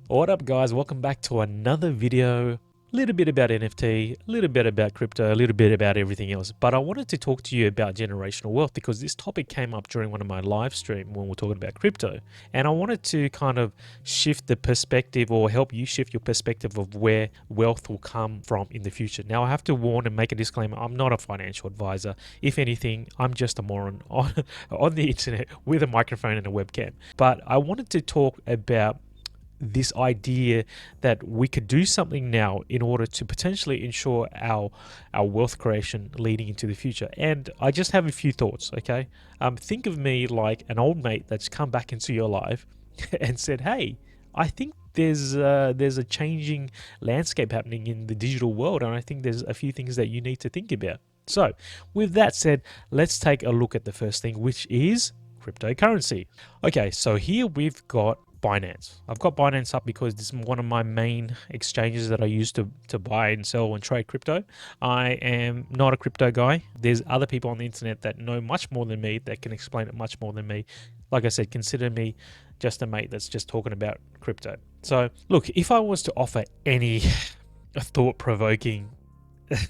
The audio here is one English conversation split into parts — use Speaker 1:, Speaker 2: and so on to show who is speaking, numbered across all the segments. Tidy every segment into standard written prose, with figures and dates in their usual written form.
Speaker 1: What up guys, welcome back to another video. A little bit about NFT, a little bit about crypto, a little bit about everything else. But I wanted to talk to you about generational wealth because this topic came up during one of my live streams when we were talking about crypto. And I wanted to kind of shift the perspective or help you shift your perspective of where wealth will come from in the future. Now I have to warn and make a disclaimer, I'm not a financial advisor. If anything, I'm just a moron on the internet with a microphone and a webcam. But I wanted to talk about this idea that we could do something now in order to potentially ensure our wealth creation leading into the future. And I just have a few thoughts. Okay, think of me like an old mate that's come back into your life and said, hey, I think there's a changing landscape happening in the digital world, and I think there's a few things that you need to think about. So with that said, let's take a look at the first thing, which is cryptocurrency. Okay, so here we've got Binance. I've got Binance up because this is one of my main exchanges that I use to buy and sell and trade crypto. I am not a crypto guy. There's other people on the internet that know much more than me, that can explain it much more than me. Like I said, consider me just a mate that's just talking about crypto. So look, if I was to offer any thought-provoking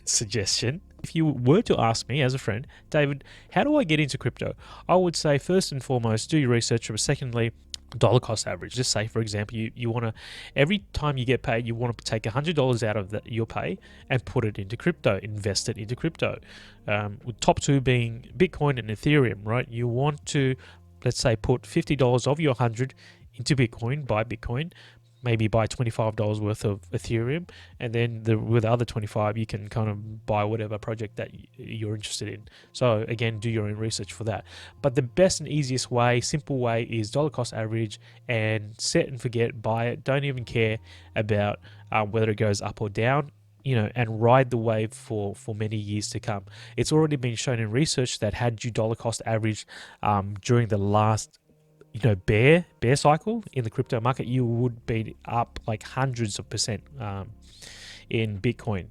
Speaker 1: suggestion, if you were to ask me as a friend, David, how do I get into crypto? I would say first and foremost, do your research. But secondly, dollar cost average. Just say, for example, you want to, every time you get paid, you want to take $100 out of your pay and put it into crypto, invest it into crypto. With top two being Bitcoin and Ethereum, right? You want to, let's say, put $50 of your 100 into Bitcoin, buy Bitcoin, maybe buy $25 worth of Ethereum, and then with the other 25 you can kind of buy whatever project that you're interested in. So again, do your own research for that. But the best and easiest way, simple way, is dollar cost average and set and forget, buy it. Don't even care about whether it goes up or down, and ride the wave for many years to come. It's already been shown in research that had you dollar cost average during the last bear cycle in the crypto market, you would be up like hundreds of percent in Bitcoin.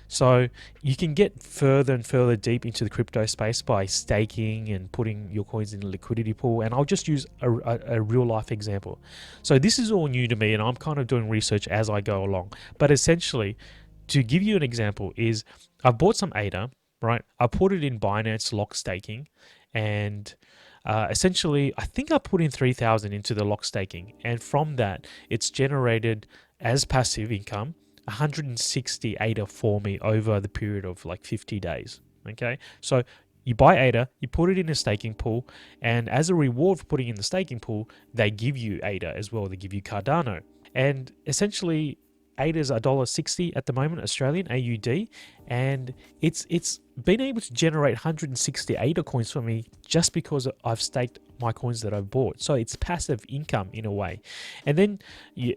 Speaker 1: So you can get further and further deep into the crypto space by staking and putting your coins in a liquidity pool. And I'll just use a real life example. So this is all new to me and I'm kind of doing research as I go along. But essentially, to give you an example, is I've bought some ADA, right? I put it in Binance lock staking, and essentially, I think I put in 3,000 into the lock staking, and from that, it's generated as passive income 160 ADA for me over the period of like 50 days. Okay, so you buy ADA, you put it in a staking pool, and as a reward for putting in the staking pool, they give you ADA as well. They give you Cardano, and essentially, ADA is $1.60 at the moment, Australian AUD, and it's been able to generate 160 ADA coins for me just because I've staked my coins that I've bought. So it's passive income in a way. And then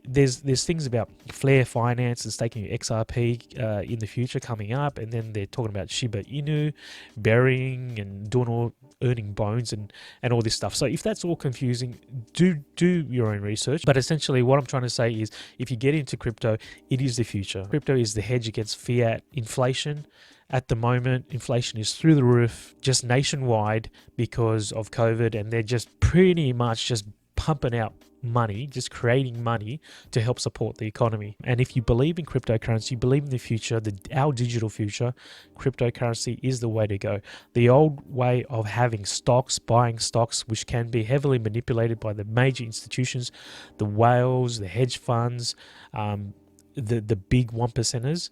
Speaker 1: there's things about Flare Finance and staking XRP in the future coming up, and then they're talking about Shiba Inu, burying and doing all, earning bones and all this stuff. So if that's all confusing, do your own research. But essentially what I'm trying to say is, if you get into crypto, it is the future. Crypto is the hedge against fiat inflation. At the moment, inflation is through the roof, just nationwide because of COVID, and they're just pretty much just pumping out money, just creating money to help support the economy. And if you believe in cryptocurrency, you believe in the future, our digital future, cryptocurrency is the way to go. The old way of having stocks, buying stocks, which can be heavily manipulated by the major institutions, the whales, the hedge funds, the big one percenters,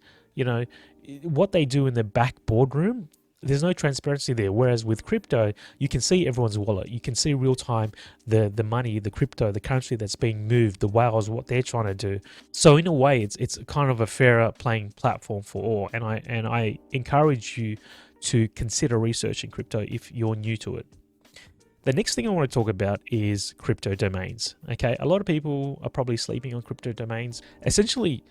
Speaker 1: what they do in the back boardroom, there's no transparency there. Whereas with crypto, you can see everyone's wallet. You can see real time the money, the crypto, the currency that's being moved, the whales, what they're trying to do. So in a way, it's kind of a fairer playing platform for all. And I encourage you to consider researching crypto if you're new to it. The next thing I want to talk about is crypto domains. Okay, a lot of people are probably sleeping on crypto domains. Essentially,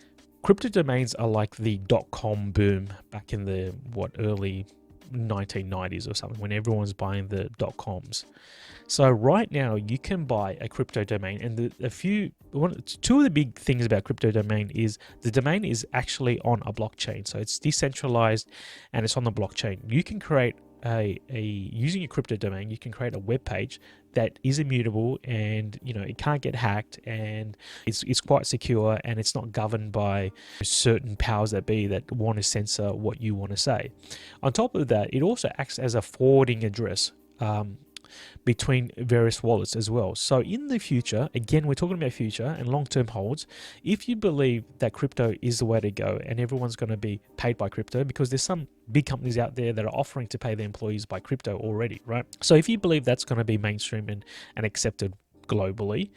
Speaker 1: crypto domains are like the .com boom back in the early 1990s or something, when everyone was buying the .coms. So right now you can buy a crypto domain, and two of the big things about crypto domain is the domain is actually on a blockchain. So it's decentralized and it's on the blockchain. You can create using a crypto domain, you can create a web page that is immutable, and it can't get hacked, and it's quite secure, and it's not governed by certain powers that be that want to censor what you want to say. On top of that, it also acts as a forwarding address between various wallets as well. So in the future, again, we're talking about future and long-term holds. If you believe that crypto is the way to go and everyone's going to be paid by crypto, because there's some big companies out there that are offering to pay their employees by crypto already, right? So if you believe that's going to be mainstream and accepted globally,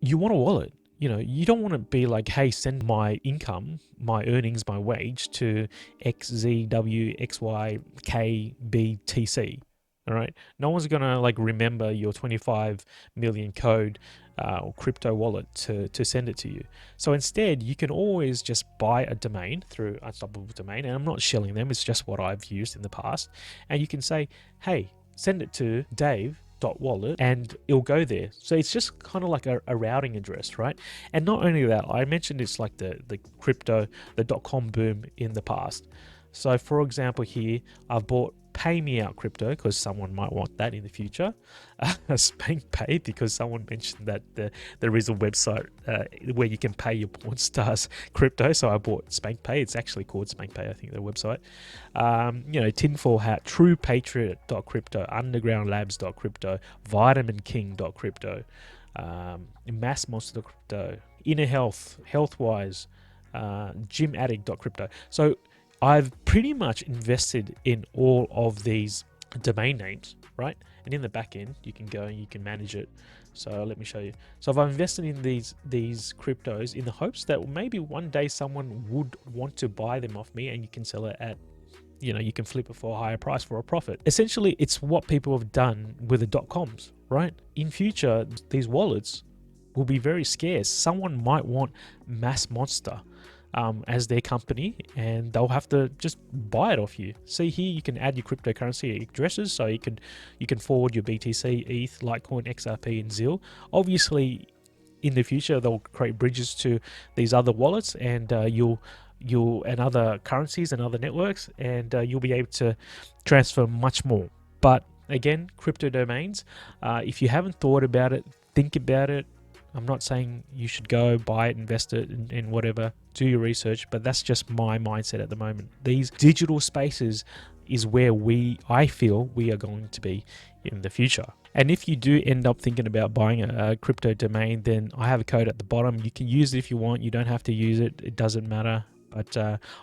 Speaker 1: you want a wallet. You don't want to be like, hey, send my income, my earnings, my wage to XZWXYKBTC. All right. No one's going to remember your 25 million code or crypto wallet to send it to you. So instead, you can always just buy a domain through Unstoppable Domain. And I'm not shilling them. It's just what I've used in the past. And you can say, hey, send it to Dave.wallet, and it'll go there. So it's just kind of like a routing address, right? And not only that, I mentioned it's like the crypto, the .com boom in the past. So for example, here I've bought Pay Me Out Crypto because someone might want that in the future. Spank Pay, because someone mentioned that there is a website where you can pay your porn stars crypto. So I bought Spank Pay. It's actually called Spank Pay, I think, their website. Tinfoil Hat, TruePatriot.crypto, UndergroundLabs.crypto, VitaminKing.crypto, MassMonster.crypto, Inner Health, Healthwise, GymAddict.crypto. So I've pretty much invested in all of these domain names, right? And in the back end, you can go and you can manage it. So let me show you. So if I've invested in these cryptos in the hopes that maybe one day someone would want to buy them off me, and you can sell it at, you can flip it for a higher price for a profit. Essentially, it's what people have done with the .coms, right? In future, these wallets will be very scarce. Someone might want Mass Monster as their company, and they'll have to just buy it off you. See here, you can add your cryptocurrency addresses, so you can forward your BTC, ETH, Litecoin, XRP, and ZIL. Obviously, in the future, they'll create bridges to these other wallets, and you'll and other currencies and other networks, and you'll be able to transfer much more. But again, crypto domains, if you haven't thought about it, think about it. I'm not saying you should go buy it, invest it in whatever, do your research, but that's just my mindset at the moment. These digital spaces is where I feel we are going to be in the future. And if you do end up thinking about buying a crypto domain, then I have a code at the bottom. You can use it if you want. You don't have to use it. It doesn't matter. But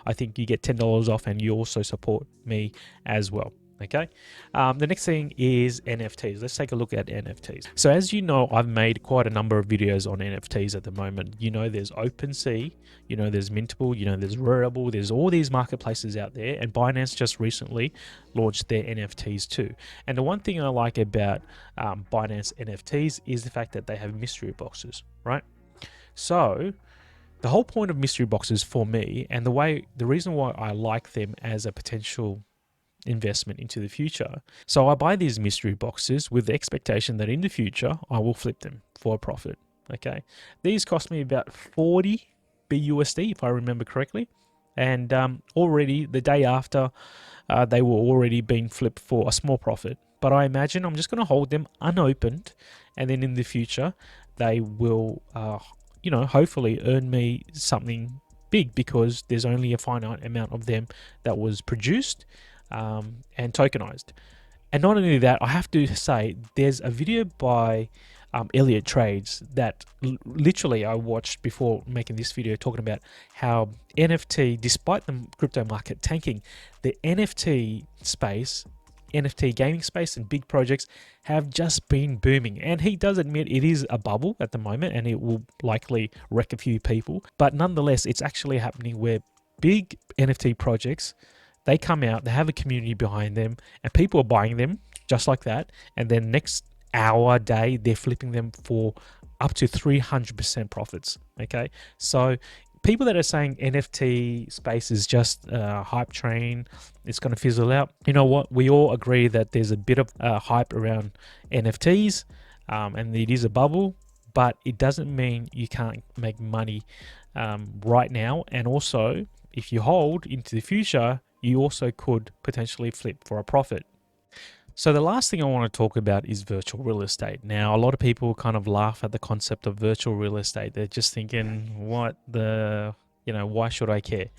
Speaker 1: I think you get $10 off, and you also support me as well. Okay, the next thing is NFTs. Let's take a look at NFTs. So as you know, I've made quite a number of videos on NFTs at the moment. There's OpenSea, there's Mintable, there's Rarible, there's all these marketplaces out there, and Binance just recently launched their NFTs too. And the one thing I like about Binance NFTs is the fact that they have mystery boxes, right? So the whole point of mystery boxes for me, and the reason why I like them as a potential investment into the future. So I buy these mystery boxes with the expectation that in the future I will flip them for a profit. Okay, these cost me about 40 BUSD if I remember correctly, and already the day after they were already being flipped for a small profit. But I imagine I'm just going to hold them unopened, and then in the future they will hopefully earn me something big, because there's only a finite amount of them that was produced and tokenized. And not only that, I have to say there's a video by Elliott Trades that literally I watched before making this video, talking about how NFT, despite the crypto market tanking, the NFT space, NFT gaming space and big projects have just been booming. And he does admit it is a bubble at the moment, and it will likely wreck a few people. But nonetheless, it's actually happening where big NFT projects, they come out, they have a community behind them, and people are buying them just like that. And then next hour, day, they're flipping them for up to 300% profits. Okay, so people that are saying NFT space is just a hype train, it's going to fizzle out. You know what? We all agree that there's a bit of hype around NFTs, and it is a bubble, but it doesn't mean you can't make money right now. And also, if you hold into the future, you also could potentially flip for a profit. So the last thing I want to talk about is virtual real estate. Now, a lot of people kind of laugh at the concept of virtual real estate. They're just thinking, what the, why should I care?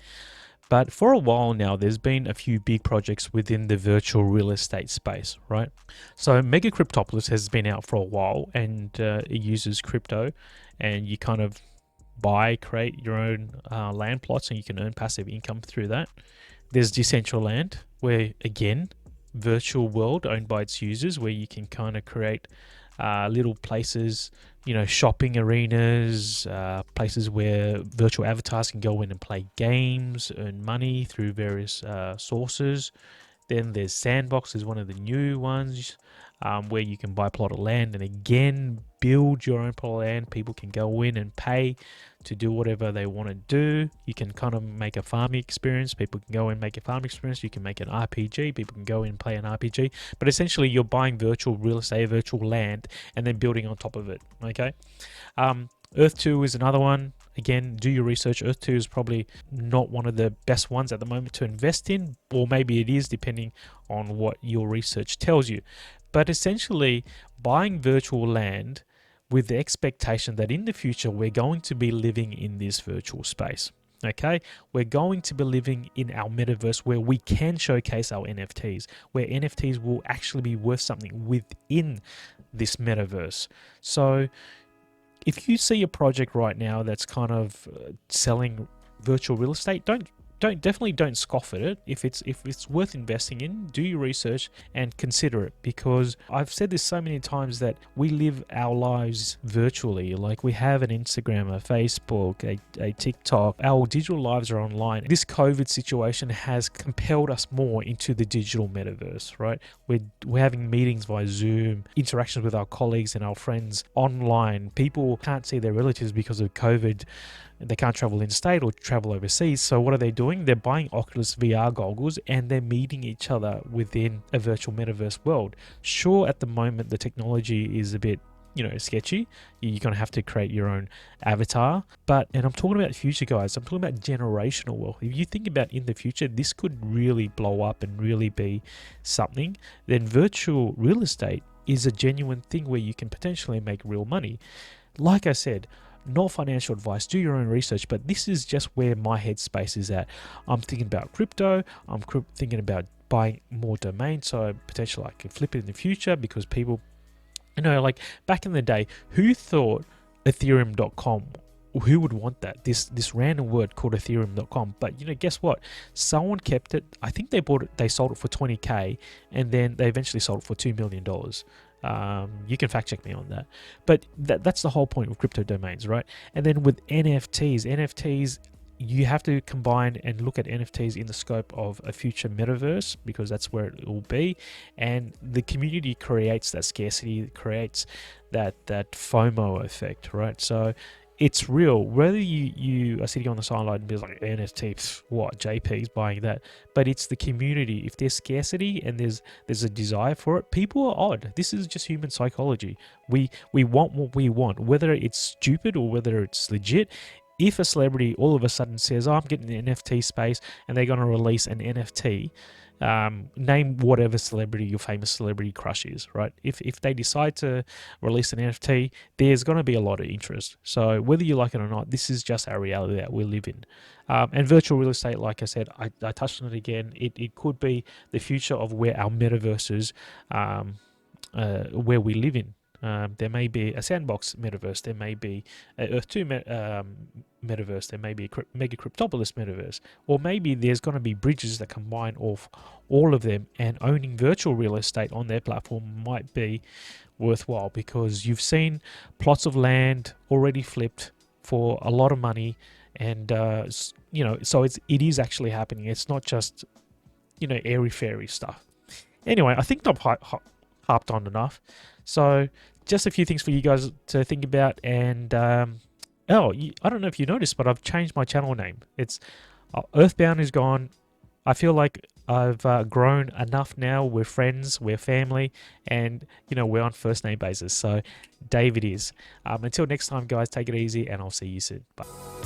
Speaker 1: But for a while now, there's been a few big projects within the virtual real estate space, right? So Mega Cryptopolis has been out for a while, and it uses crypto, and you kind of create your own land plots, and you can earn passive income through that. There's Decentraland, where again, virtual world owned by its users, where you can kind of create little places, shopping arenas, places where virtual avatars can go in and play games, earn money through various sources. Then there's Sandbox is one of the new ones, where you can buy a plot of land and again build your own plot of land. People can go in and pay to do whatever they want to do. You can kind of make a farming experience. People can go and make a farming experience. You can make an RPG. People can go in and play an RPG. But essentially, you're buying virtual real estate, virtual land, and then building on top of it. Okay. Earth 2 is another one. Again, do your research. Earth 2 is probably not one of the best ones at the moment to invest in, or maybe it is, depending on what your research tells you. But essentially, buying virtual land with the expectation that in the future we're going to be living in this virtual space. Okay, we're going to be living in our metaverse where we can showcase our NFTs, where NFTs will actually be worth something within this metaverse. So if you see a project right now that's kind of selling virtual real estate, definitely don't scoff at it. If it's worth investing in, do your research and consider it, because I've said this so many times that we live our lives virtually. Like, we have an Instagram, a Facebook, a TikTok. Our digital lives are online. This COVID situation has compelled us more into the digital metaverse, right? We're having meetings via Zoom, interactions with our colleagues and our friends online. People can't see their relatives because of COVID. They can't travel interstate or travel overseas. So what are they doing? They're buying Oculus VR goggles and they're meeting each other within a virtual metaverse world. Sure, at the moment, the technology is a bit, sketchy. You're going to have to create your own avatar. And I'm talking about the future, guys. I'm talking about generational wealth. If you think about in the future, this could really blow up and really be something. Then virtual real estate is a genuine thing where you can potentially make real money. Like I said, not financial advice, do your own research, but this is just where my headspace is at. I'm thinking about crypto. I'm thinking about buying more domains, so potentially I can flip it in the future, because people, like back in the day, who thought ethereum.com, who would want that? This random word called ethereum.com. But guess what? Someone kept it. I think they sold it for $20K, and then they eventually sold it for $2 million. You can fact check me on that. But that's the whole point of crypto domains, right? And then with NFTs, you have to combine and look at NFTs in the scope of a future metaverse, because that's where it will be. And the community creates that scarcity, creates that FOMO effect, right? So it's real. Whether you are sitting on the sideline and be like, NFT, what, JP's buying that? But it's the community. If there's scarcity and there's a desire for it, people are odd. This is just human psychology. We want what we want, whether it's stupid or whether it's legit. If a celebrity all of a sudden says, I'm getting the NFT space, and they're going to release an NFT, name whatever celebrity your famous celebrity crush is, right? If they decide to release an NFT, there's going to be a lot of interest. So whether you like it or not, this is just our reality that we live in. And virtual real estate, like I said, I touched on it again. It could be the future of where our metaverses, where we live in. There may be a Sandbox metaverse, there may be a Earth 2 metaverse, there may be a Mega Cryptopolis metaverse, or maybe there's going to be bridges that combine all of them, and owning virtual real estate on their platform might be worthwhile, because you've seen plots of land already flipped for a lot of money, and so it is actually happening. It's not just airy-fairy stuff. Anyway, I think I've harped on enough. So just a few things for you guys to think about. And I don't know if you noticed, but I've changed my channel name. It's Earthbound is gone. I feel like I've grown enough now. We're friends, we're family, and we're on first name basis. So David is. Until next time, guys, take it easy, and I'll see you soon. Bye.